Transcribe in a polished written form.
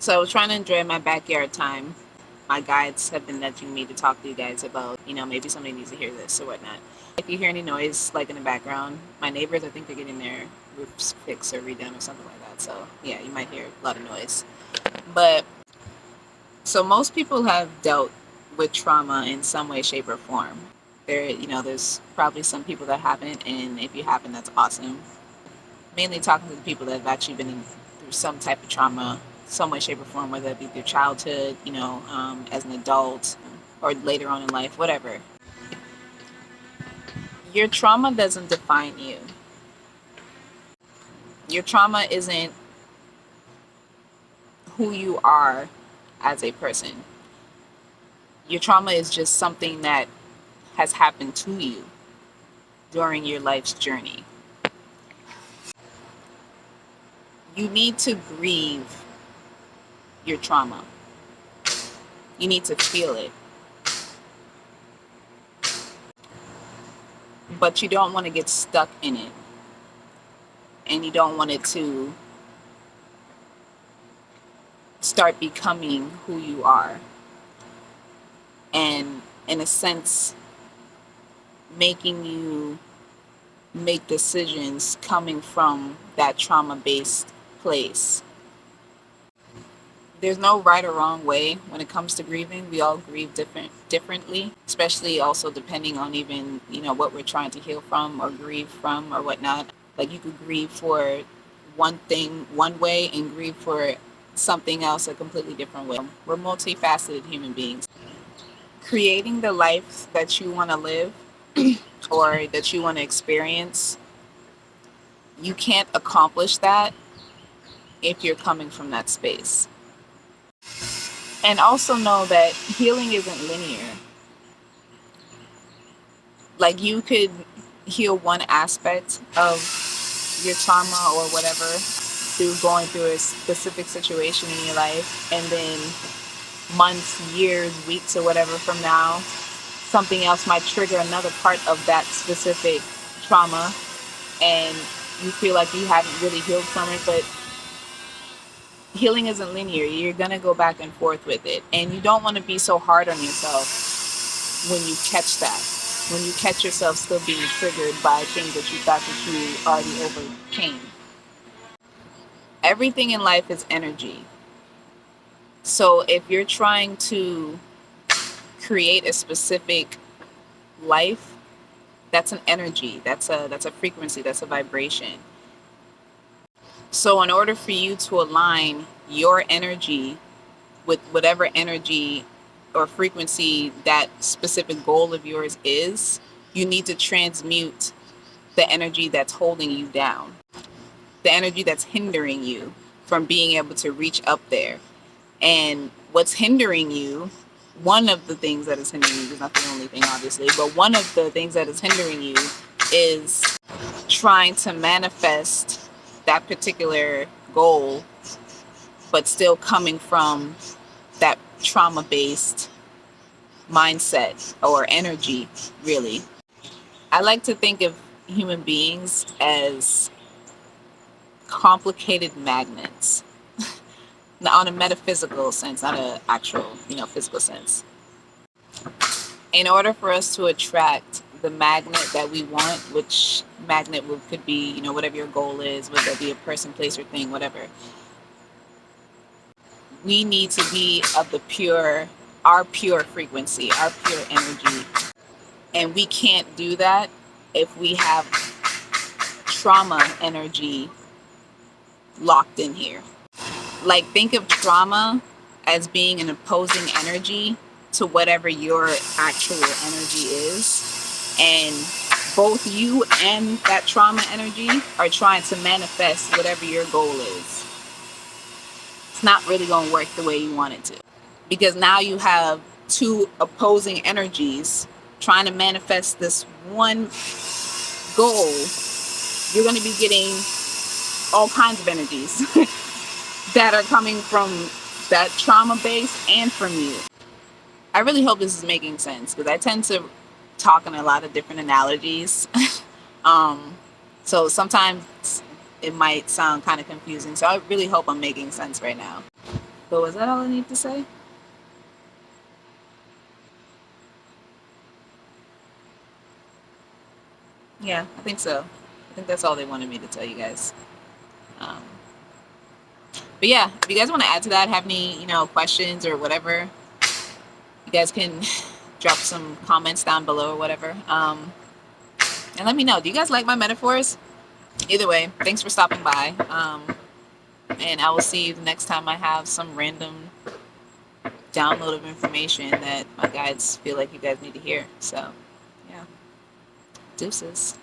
So I was trying to enjoy my backyard time. My guides have been nudging me to talk to you guys about, maybe somebody needs to hear this or whatnot. If you hear any noise, like in the background, my neighbors, I think they're getting their roofs fixed or redone or something like that. So yeah, you might hear a lot of noise. But so most people have dealt with trauma in some way, shape, or form. There's probably some people that haven't, and if you haven't, that's awesome. Mainly talking to the people that have actually been through some type of trauma, some way, shape, or form, whether it be through childhood, as an adult, or later on in life, whatever. Your trauma doesn't define you. Your trauma isn't who you are as a person. Your trauma is just something that has happened to you during your life's journey. You need to grieve your trauma. You need to feel it. But you don't want to get stuck in it. And you don't want it to start becoming who you are. And in a sense, making you make decisions coming from that trauma-based place. There's no right or wrong way when it comes to grieving. We all grieve differently, especially also depending on even, what we're trying to heal from or grieve from or whatnot. Like you could grieve for one thing one way and grieve for something else a completely different way. We're multifaceted human beings. Creating the life that you want to live or that you want to experience, you can't accomplish that if you're coming from that space. And also know that healing isn't linear. Like you could heal one aspect of your trauma or whatever through going through a specific situation in your life, and then months, years, weeks, or whatever from now, something else might trigger another part of that specific trauma, and you feel like you haven't really healed from it. But healing isn't linear. You're going to go back and forth with it. And you don't want to be so hard on yourself when you catch that. When you catch yourself still being triggered by things that you thought that you already overcame. Everything in life is energy. So if you're trying to create a specific life, that's an energy. That's a frequency. That's a vibration. So in order for you to align your energy with whatever energy or frequency that specific goal of yours is, you need to transmute the energy that's holding you down, the energy that's hindering you from being able to reach up there. And what's hindering you, one of the things that is hindering you, is not the only thing obviously, but one of the things that is hindering you is trying to manifest that particular goal, but still coming from that trauma-based mindset or energy, really. I like to think of human beings as complicated magnets. On a metaphysical sense, not an actual, physical sense. In order for us to attract the magnet that we want, which magnet could be, whatever your goal is, whether it be a person, place, or thing, whatever, we need to be of our pure frequency, our pure energy. And we can't do that if we have trauma energy locked in here. Like, think of trauma as being an opposing energy to whatever your actual energy is. And both you and that trauma energy are trying to manifest whatever your goal is. It's not really going to work the way you want it to. Because now you have two opposing energies trying to manifest this one goal. You're going to be getting all kinds of energies that are coming from that trauma base and from you. I really hope this is making sense, because I tend to talk in a lot of different analogies. So sometimes it might sound kind of confusing. So I really hope I'm making sense right now. But was that all I need to say? Yeah, I think so. I think that's all they wanted me to tell you guys. Um, but yeah, if you guys want to add to that, have any, questions or whatever, you guys can drop some comments down below or whatever. And let me know. Do you guys like my metaphors? Either way, thanks for stopping by. And I will see you the next time I have some random download of information that my guides feel like you guys need to hear. So, yeah. Deuces.